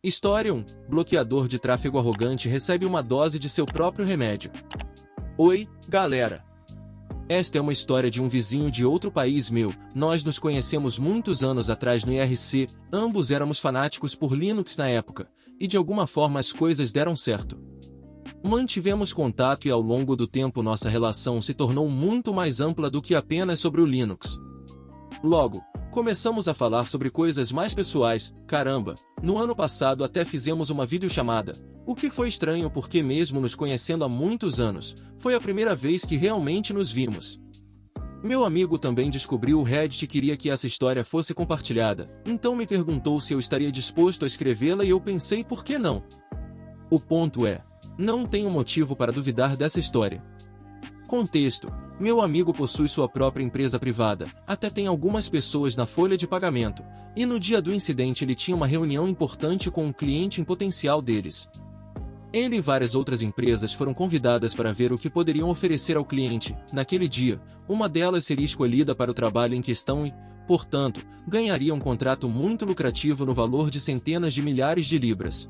História 1. Bloqueador de tráfego arrogante recebe uma dose de seu próprio remédio. Oi, galera! Esta é uma história de um vizinho de outro país meu. Nós nos conhecemos muitos anos atrás no IRC, ambos éramos fanáticos por Linux na época, e de alguma forma as coisas deram certo. Mantivemos contato e ao longo do tempo nossa relação se tornou muito mais ampla do que apenas sobre o Linux. Logo, começamos a falar sobre coisas mais pessoais. Caramba, no ano passado até fizemos uma videochamada, o que foi estranho porque mesmo nos conhecendo há muitos anos, foi a primeira vez que realmente nos vimos. Meu amigo também descobriu o Reddit e queria que essa história fosse compartilhada, então me perguntou se eu estaria disposto a escrevê-la e eu pensei por que não. O ponto é, não tenho motivo para duvidar dessa história. Contexto: meu amigo possui sua própria empresa privada, até tem algumas pessoas na folha de pagamento, e no dia do incidente ele tinha uma reunião importante com um cliente em potencial deles. Ele e várias outras empresas foram convidadas para ver o que poderiam oferecer ao cliente. Naquele dia, uma delas seria escolhida para o trabalho em questão e, portanto, ganharia um contrato muito lucrativo no valor de centenas de milhares de libras.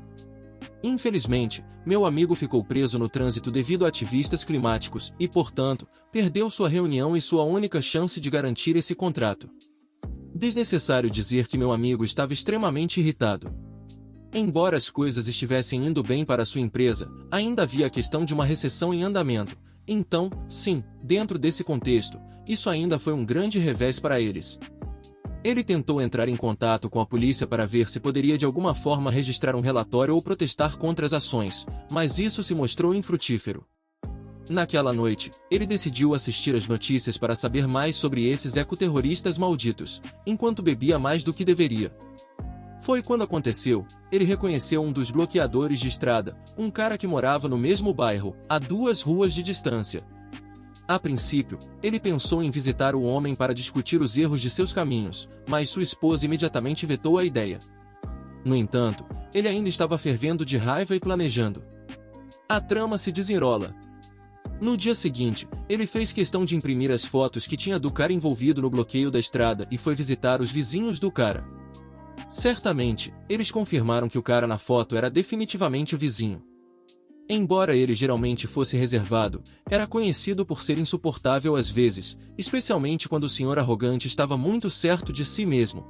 Infelizmente, meu amigo ficou preso no trânsito devido a ativistas climáticos e, portanto, perdeu sua reunião e sua única chance de garantir esse contrato. Desnecessário dizer que meu amigo estava extremamente irritado. Embora as coisas estivessem indo bem para sua empresa, ainda havia a questão de uma recessão em andamento. Então, sim, dentro desse contexto, isso ainda foi um grande revés para eles. Ele tentou entrar em contato com a polícia para ver se poderia de alguma forma registrar um relatório ou protestar contra as ações, mas isso se mostrou infrutífero. Naquela noite, ele decidiu assistir às notícias para saber mais sobre esses ecoterroristas malditos, enquanto bebia mais do que deveria. Foi quando aconteceu, ele reconheceu um dos bloqueadores de estrada, um cara que morava no mesmo bairro, a 2 ruas de distância. A princípio, ele pensou em visitar o homem para discutir os erros de seus caminhos, mas sua esposa imediatamente vetou a ideia. No entanto, ele ainda estava fervendo de raiva e planejando. A trama se desenrola. No dia seguinte, ele fez questão de imprimir as fotos que tinha do cara envolvido no bloqueio da estrada e foi visitar os vizinhos do cara. Certamente, eles confirmaram que o cara na foto era definitivamente o vizinho. Embora ele geralmente fosse reservado, era conhecido por ser insuportável às vezes, especialmente quando o senhor arrogante estava muito certo de si mesmo.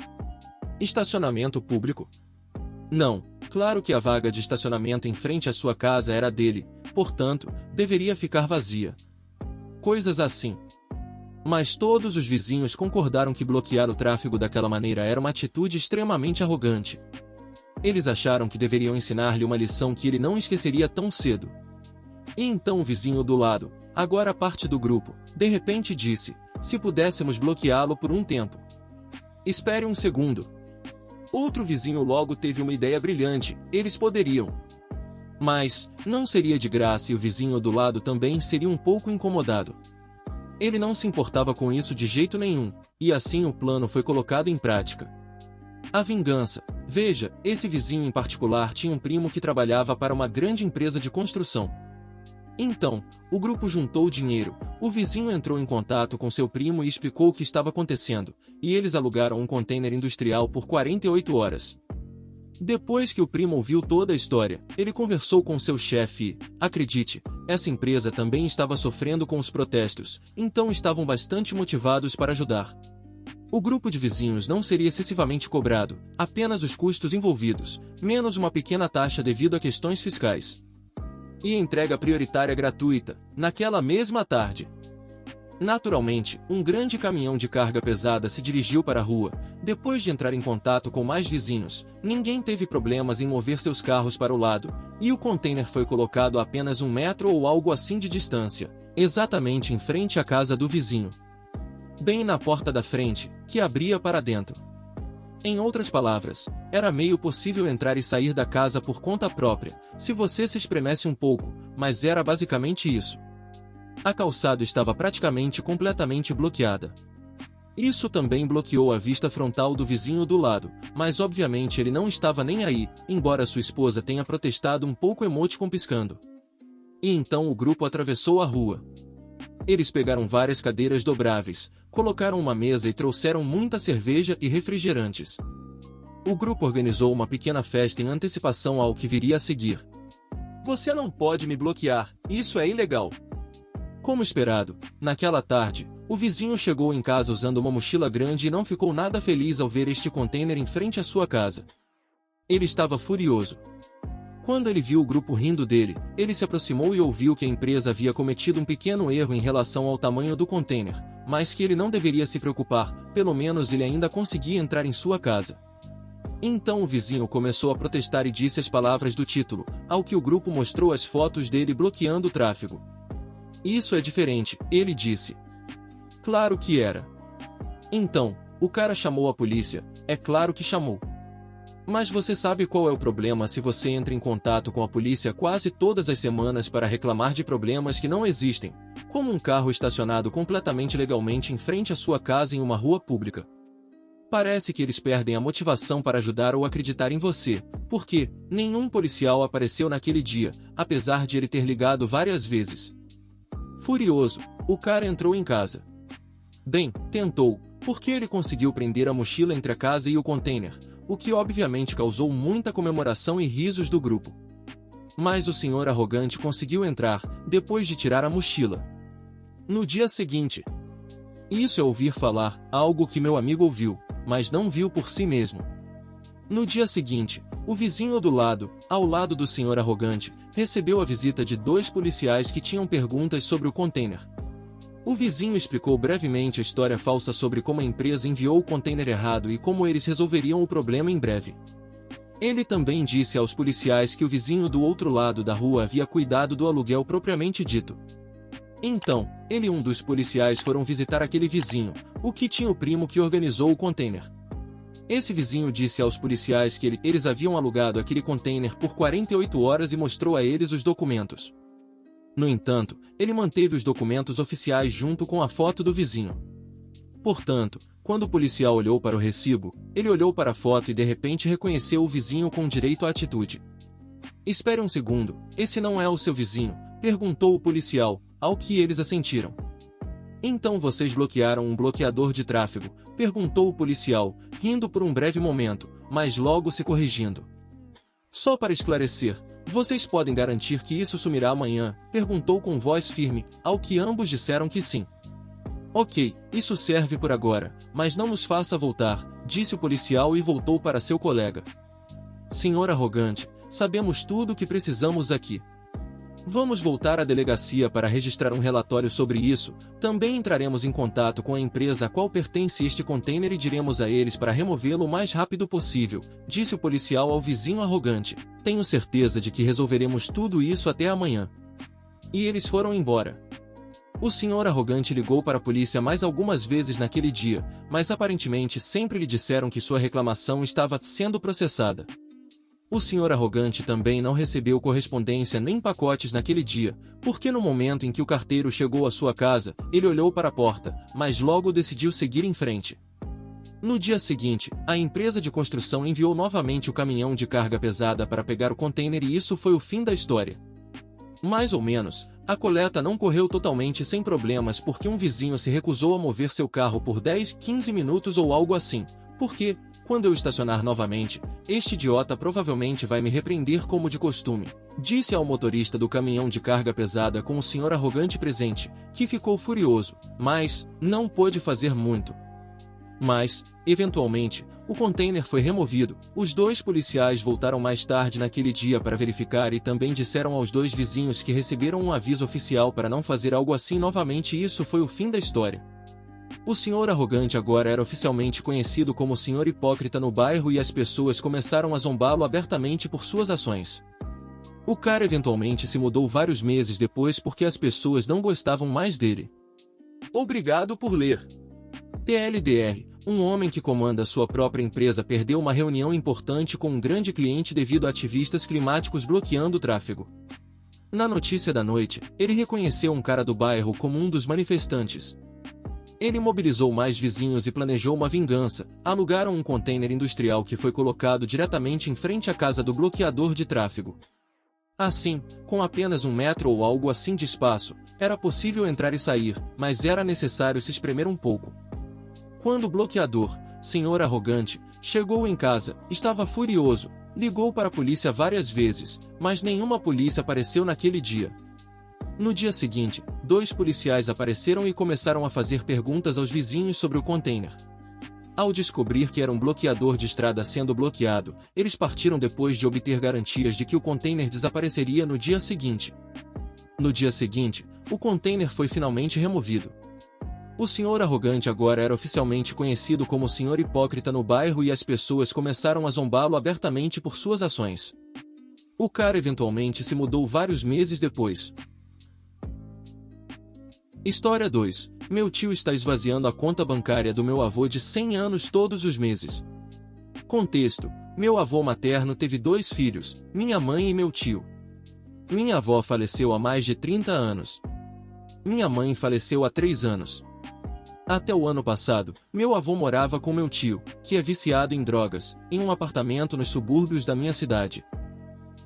Estacionamento público? Não, claro que a vaga de estacionamento em frente à sua casa era dele, portanto, deveria ficar vazia. Coisas assim. Mas todos os vizinhos concordaram que bloquear o tráfego daquela maneira era uma atitude extremamente arrogante. Eles acharam que deveriam ensinar-lhe uma lição que ele não esqueceria tão cedo. E então o vizinho do lado, agora parte do grupo, de repente disse, se pudéssemos bloqueá-lo por um tempo. Espere um segundo. Outro vizinho logo teve uma ideia brilhante, eles poderiam. Mas, não seria de graça e o vizinho do lado também seria um pouco incomodado. Ele não se importava com isso de jeito nenhum, e assim o plano foi colocado em prática. A vingança. Veja, esse vizinho em particular tinha um primo que trabalhava para uma grande empresa de construção. Então, o grupo juntou dinheiro, o vizinho entrou em contato com seu primo e explicou o que estava acontecendo, e eles alugaram um container industrial por 48 horas. Depois que o primo ouviu toda a história, ele conversou com seu chefe e, acredite, essa empresa também estava sofrendo com os protestos, então estavam bastante motivados para ajudar. O grupo de vizinhos não seria excessivamente cobrado, apenas os custos envolvidos, menos uma pequena taxa devido a questões fiscais. E entrega prioritária gratuita, naquela mesma tarde. Naturalmente, um grande caminhão de carga pesada se dirigiu para a rua. Depois de entrar em contato com mais vizinhos, ninguém teve problemas em mover seus carros para o lado, e o container foi colocado a apenas 1 metro ou algo assim de distância, exatamente em frente à casa do vizinho. Bem na porta da frente, que abria para dentro. Em outras palavras, era meio possível entrar e sair da casa por conta própria, se você se espremesse um pouco, mas era basicamente isso. A calçada estava praticamente completamente bloqueada. Isso também bloqueou a vista frontal do vizinho do lado, mas obviamente ele não estava nem aí, embora sua esposa tenha protestado um pouco emoticon piscando. E então o grupo atravessou a rua. Eles pegaram várias cadeiras dobráveis, colocaram uma mesa e trouxeram muita cerveja e refrigerantes. o grupo organizou uma pequena festa em antecipação ao que viria a seguir. Você não pode me bloquear, isso é ilegal. Como esperado, naquela tarde, o vizinho chegou em casa usando uma mochila grande e não ficou nada feliz ao ver este container em frente à sua casa. Ele estava furioso. Quando ele viu o grupo rindo dele, ele se aproximou e ouviu que a empresa havia cometido um pequeno erro em relação ao tamanho do container, mas que ele não deveria se preocupar, pelo menos ele ainda conseguia entrar em sua casa. Então o vizinho começou a protestar e disse as palavras do título, ao que o grupo mostrou as fotos dele bloqueando o tráfego. Isso é diferente, ele disse. Claro que era. Então, o cara chamou a polícia, é claro que chamou. Mas você sabe qual é o problema se você entra em contato com a polícia quase todas as semanas para reclamar de problemas que não existem, como um carro estacionado completamente legalmente em frente à sua casa em uma rua pública. Parece que eles perdem a motivação para ajudar ou acreditar em você, porque nenhum policial apareceu naquele dia, apesar de ele ter ligado várias vezes. Furioso, o cara entrou em casa. Bem, tentou, porque ele conseguiu prender a mochila entre a casa e o container, o que obviamente causou muita comemoração e risos do grupo. Mas o senhor arrogante conseguiu entrar, depois de tirar a mochila. No dia seguinte. Isso é ouvir falar, algo que meu amigo ouviu, mas não viu por si mesmo. No dia seguinte, o vizinho do lado, ao lado do senhor arrogante, recebeu a visita de 2 policiais que tinham perguntas sobre o container. O vizinho explicou brevemente a história falsa sobre como a empresa enviou o container errado e como eles resolveriam o problema em breve. Ele também disse aos policiais que o vizinho do outro lado da rua havia cuidado do aluguel propriamente dito. Então, ele e um dos policiais foram visitar aquele vizinho, o que tinha o primo que organizou o container. Esse vizinho disse aos policiais que eles haviam alugado aquele container por 48 horas e mostrou a eles os documentos. No entanto, ele manteve os documentos oficiais junto com a foto do vizinho. Portanto, quando o policial olhou para o recibo, ele olhou para a foto e de repente reconheceu o vizinho com direito à atitude. Espere um segundo, esse não é o seu vizinho? Perguntou o policial, ao que eles assentiram. Então vocês bloquearam um bloqueador de tráfego? Perguntou o policial, rindo por um breve momento, mas logo se corrigindo. Só para esclarecer, vocês podem garantir que isso sumirá amanhã? Perguntou com voz firme, ao que ambos disseram que sim. Ok, isso serve por agora, mas não nos faça voltar, disse o policial e voltou para seu colega. Senhor arrogante, sabemos tudo o que precisamos aqui. Vamos voltar à delegacia para registrar um relatório sobre isso. Também entraremos em contato com a empresa a qual pertence este container e diremos a eles para removê-lo o mais rápido possível, disse o policial ao vizinho arrogante. Tenho certeza de que resolveremos tudo isso até amanhã. E eles foram embora. O senhor arrogante ligou para a polícia mais algumas vezes naquele dia, mas aparentemente sempre lhe disseram que sua reclamação estava sendo processada. O senhor arrogante também não recebeu correspondência nem pacotes naquele dia, porque no momento em que o carteiro chegou à sua casa, ele olhou para a porta, mas logo decidiu seguir em frente. No dia seguinte, a empresa de construção enviou novamente o caminhão de carga pesada para pegar o container e isso foi o fim da história. Mais ou menos, a coleta não correu totalmente sem problemas porque um vizinho se recusou a mover seu carro por 10, 15 minutos ou algo assim, porque, quando eu estacionar novamente, este idiota provavelmente vai me repreender como de costume, disse ao motorista do caminhão de carga pesada com o senhor arrogante presente, que ficou furioso, mas não pôde fazer muito. Mas, eventualmente, o container foi removido. Os 2 policiais voltaram mais tarde naquele dia para verificar e também disseram aos 2 vizinhos que receberam um aviso oficial para não fazer algo assim novamente e isso foi o fim da história. O senhor arrogante agora era oficialmente conhecido como o senhor hipócrita no bairro e as pessoas começaram a zombá-lo abertamente por suas ações. O cara eventualmente se mudou vários meses depois porque as pessoas não gostavam mais dele. Obrigado por ler. TLDR, um homem que comanda sua própria empresa perdeu uma reunião importante com um grande cliente devido a ativistas climáticos bloqueando o tráfego. Na notícia da noite, ele reconheceu um cara do bairro como um dos manifestantes. Ele mobilizou mais vizinhos e planejou uma vingança. Alugaram um container industrial que foi colocado diretamente em frente à casa do bloqueador de tráfego. Assim, com apenas 1 metro ou algo assim de espaço, era possível entrar e sair, mas era necessário se espremer um pouco. Quando o bloqueador, senhor arrogante, Chegou em casa, estava furioso, ligou para a polícia várias vezes, mas nenhuma polícia apareceu naquele dia. No dia seguinte, 2 policiais apareceram e começaram a fazer perguntas aos vizinhos sobre o container. Ao descobrir que era um bloqueador de estrada sendo bloqueado, eles partiram depois de obter garantias de que o container desapareceria no dia seguinte. No dia seguinte, o container foi finalmente removido. O senhor arrogante agora era oficialmente conhecido como o senhor hipócrita no bairro e as pessoas começaram a zombá-lo abertamente por suas ações. O cara eventualmente se mudou vários meses depois. História 2. Meu tio está esvaziando a conta bancária do meu avô de 100 anos todos os meses. Contexto: meu avô materno teve 2 filhos, minha mãe e meu tio. Minha avó faleceu há mais de 30 anos. Minha mãe faleceu há 3 anos. Até o ano passado, meu avô morava com meu tio, que é viciado em drogas, em um apartamento nos subúrbios da minha cidade.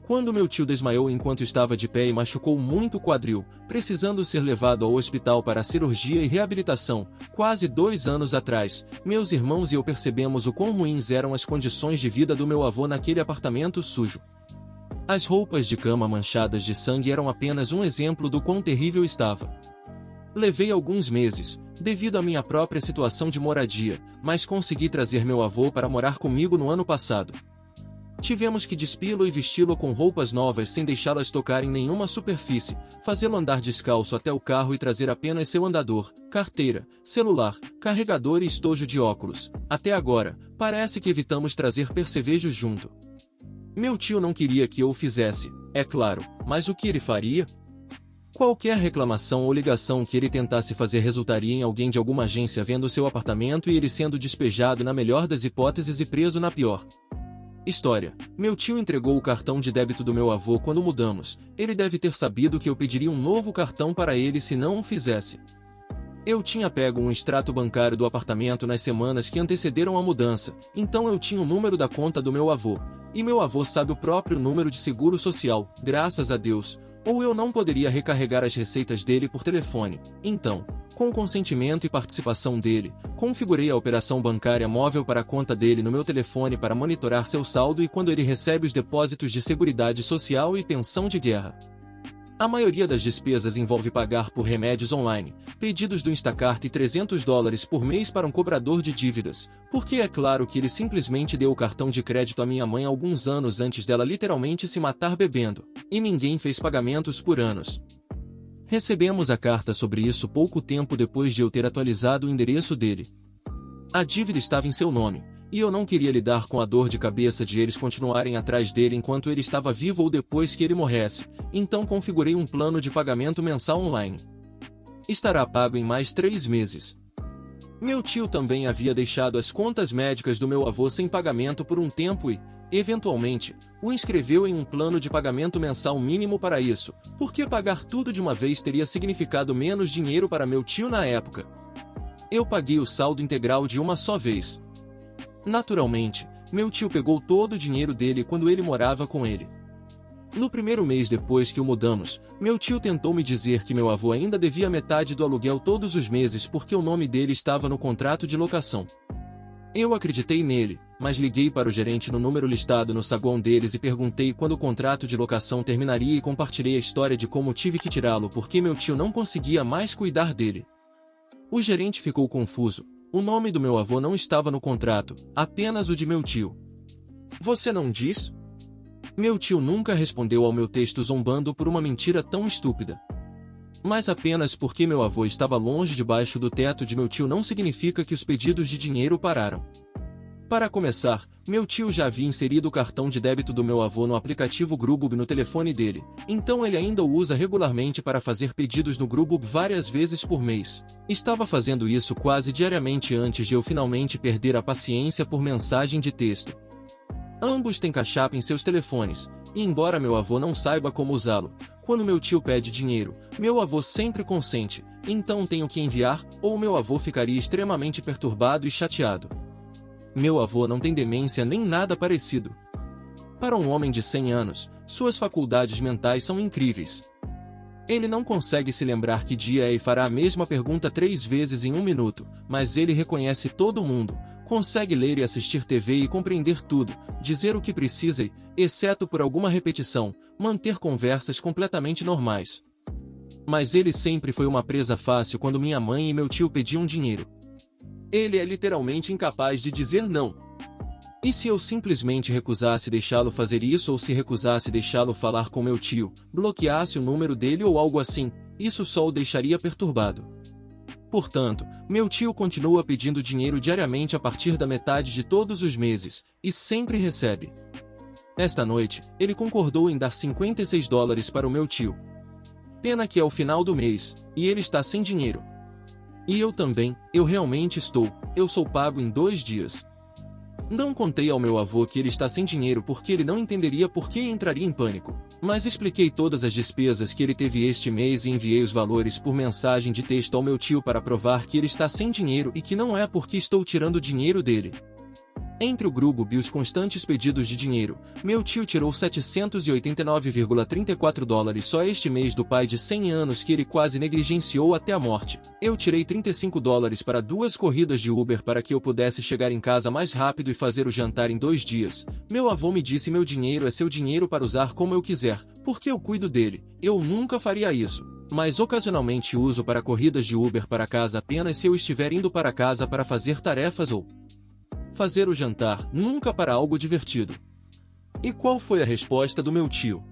Quando meu tio desmaiou enquanto estava de pé e machucou muito o quadril, precisando ser levado ao hospital para cirurgia e reabilitação, quase 2 anos atrás, meus irmãos e eu percebemos o quão ruins eram as condições de vida do meu avô naquele apartamento sujo. As roupas de cama manchadas de sangue eram apenas um exemplo do quão terrível estava. Levei alguns meses, devido à minha própria situação de moradia, mas consegui trazer meu avô para morar comigo no ano passado. Tivemos que despí-lo e vesti-lo com roupas novas sem deixá-las tocar em nenhuma superfície, fazê-lo andar descalço até o carro e trazer apenas seu andador, carteira, celular, carregador e estojo de óculos. Até agora, parece que evitamos trazer percevejos junto. Meu tio não queria que eu o fizesse, é claro, mas o que ele faria? Qualquer reclamação ou ligação que ele tentasse fazer resultaria em alguém de alguma agência vendo seu apartamento e ele sendo despejado na melhor das hipóteses e preso na pior. História: meu tio entregou o cartão de débito do meu avô quando mudamos. Ele deve ter sabido que eu pediria um novo cartão para ele se não o fizesse. Eu tinha pego um extrato bancário do apartamento nas semanas que antecederam a mudança, então eu tinha o número da conta do meu avô. E meu avô sabe o próprio número de seguro social, graças a Deus. Ou eu não poderia recarregar as receitas dele por telefone. Então, com o consentimento e participação dele, configurei a operação bancária móvel para a conta dele no meu telefone para monitorar seu saldo e quando ele recebe os depósitos de seguridade social e pensão de guerra. A maioria das despesas envolve pagar por remédios online, pedidos do Instacart e $300 por mês para um cobrador de dívidas, porque é claro que ele simplesmente deu o cartão de crédito à minha mãe alguns anos antes dela literalmente se matar bebendo, e ninguém fez pagamentos por anos. Recebemos a carta sobre isso pouco tempo depois de eu ter atualizado o endereço dele. A dívida estava em seu nome, e eu não queria lidar com a dor de cabeça de eles continuarem atrás dele enquanto ele estava vivo ou depois que ele morresse, então configurei um plano de pagamento mensal online. Estará pago em mais 3 meses. Meu tio também havia deixado as contas médicas do meu avô sem pagamento por um tempo e, eventualmente, o inscreveu em um plano de pagamento mensal mínimo para isso, porque pagar tudo de uma vez teria significado menos dinheiro para meu tio na época. Eu paguei o saldo integral de uma só vez. Naturalmente, meu tio pegou todo o dinheiro dele quando ele morava com ele. No primeiro mês depois que o mudamos, meu tio tentou me dizer que meu avô ainda devia metade do aluguel todos os meses porque o nome dele estava no contrato de locação. Eu acreditei nele, mas liguei para o gerente no número listado no saguão deles e perguntei quando o contrato de locação terminaria e compartilhei a história de como tive que tirá-lo porque meu tio não conseguia mais cuidar dele. O gerente ficou confuso. O nome do meu avô não estava no contrato, apenas o de meu tio. Você não diz? Meu tio nunca respondeu ao meu texto zombando por uma mentira tão estúpida. Mas apenas porque meu avô estava longe debaixo do teto de meu tio não significa que os pedidos de dinheiro pararam. Para começar, meu tio já havia inserido o cartão de débito do meu avô no aplicativo Grubhub no telefone dele, então ele ainda o usa regularmente para fazer pedidos no Grubhub várias vezes por mês. Estava fazendo isso quase diariamente antes de eu finalmente perder a paciência por mensagem de texto. Ambos têm caixapa em seus telefones, e embora meu avô não saiba como usá-lo, quando meu tio pede dinheiro, meu avô sempre consente, então tenho que enviar, ou meu avô ficaria extremamente perturbado e chateado. Meu avô não tem demência nem nada parecido. Para um homem de 100 anos, suas faculdades mentais são incríveis. Ele não consegue se lembrar que dia é e fará a mesma pergunta 3 vezes em 1 minuto, mas ele reconhece todo mundo, Consegue ler e assistir TV e compreender tudo, dizer o que precisa e, exceto por alguma repetição, manter conversas completamente normais. Mas ele sempre foi uma presa fácil quando minha mãe e meu tio pediam dinheiro. Ele é literalmente incapaz de dizer não. E se eu simplesmente recusasse deixá-lo fazer isso ou se recusasse deixá-lo falar com meu tio, bloqueasse o número dele ou algo assim, isso só o deixaria perturbado. Portanto, meu tio continua pedindo dinheiro diariamente a partir da metade de todos os meses, e sempre recebe. Esta noite, ele concordou em dar $56 para o meu tio. Pena que é o final do mês, e ele está sem dinheiro. E eu também, eu realmente estou, eu sou pago em 2 dias. Não contei ao meu avô que ele está sem dinheiro porque ele não entenderia por que entraria em pânico, mas expliquei todas as despesas que ele teve este mês e enviei os valores por mensagem de texto ao meu tio para provar que ele está sem dinheiro e que não é porque estou tirando dinheiro dele. Entre o grupo e os constantes pedidos de dinheiro, meu tio tirou $789,34 só este mês do pai de 100 anos que ele quase negligenciou até a morte. Eu tirei $35 para 2 corridas de Uber para que eu pudesse chegar em casa mais rápido e fazer o jantar em 2 dias. Meu avô me disse: meu dinheiro é seu dinheiro para usar como eu quiser, porque eu cuido dele. Eu nunca faria isso. Mas ocasionalmente uso para corridas de Uber para casa apenas se eu estiver indo para casa para fazer tarefas ou fazer o jantar, nunca para algo divertido. E qual foi a resposta do meu tio?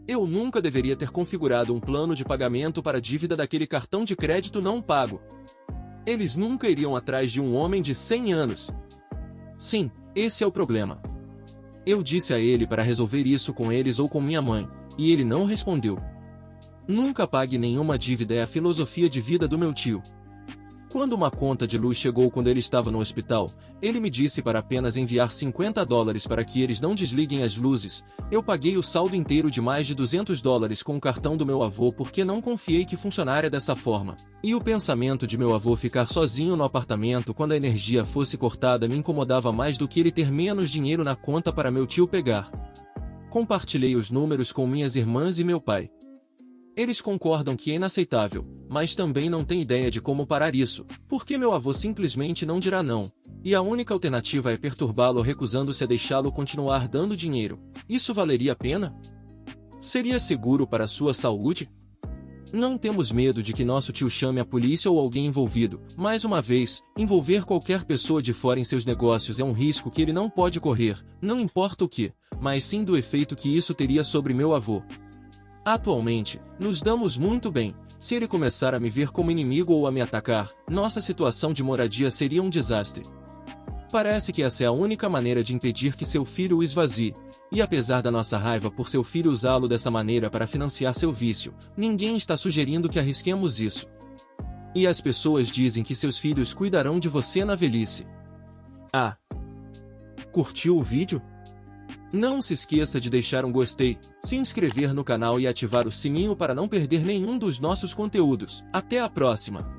Eu nunca deveria ter configurado um plano de pagamento para a dívida daquele cartão de crédito não pago. Eles nunca iriam atrás de um homem de 100 anos. Sim, esse é o problema. Eu disse a ele para resolver isso com eles ou com minha mãe, e ele não respondeu. Nunca pague nenhuma dívida é a filosofia de vida do meu tio. Quando uma conta de luz chegou quando ele estava no hospital, ele me disse para apenas enviar $50 para que eles não desliguem as luzes. Eu paguei o saldo inteiro de mais de $200 com o cartão do meu avô porque não confiei que funcionaria dessa forma. E o pensamento de meu avô ficar sozinho no apartamento quando a energia fosse cortada me incomodava mais do que ele ter menos dinheiro na conta para meu tio pegar. Compartilhei os números com minhas irmãs e meu pai. Eles concordam que é inaceitável, mas também não têm ideia de como parar isso, porque meu avô simplesmente não dirá não, e a única alternativa é perturbá-lo recusando-se a deixá-lo continuar dando dinheiro. Isso valeria a pena? Seria seguro para sua saúde? Não temos medo de que nosso tio chame a polícia ou alguém envolvido. Mais uma vez, envolver qualquer pessoa de fora em seus negócios é um risco que ele não pode correr, não importa o que, mas sim do efeito que isso teria sobre meu avô. Atualmente, nos damos muito bem. Se ele começar a me ver como inimigo ou a me atacar, nossa situação de moradia seria um desastre. Parece que essa é a única maneira de impedir que seu filho o esvazie. E apesar da nossa raiva por seu filho usá-lo dessa maneira para financiar seu vício, ninguém está sugerindo que arrisquemos isso. E as pessoas dizem que seus filhos cuidarão de você na velhice. Ah! Curtiu o vídeo? Não se esqueça de deixar um gostei, se inscrever no canal e ativar o sininho para não perder nenhum dos nossos conteúdos. Até a próxima!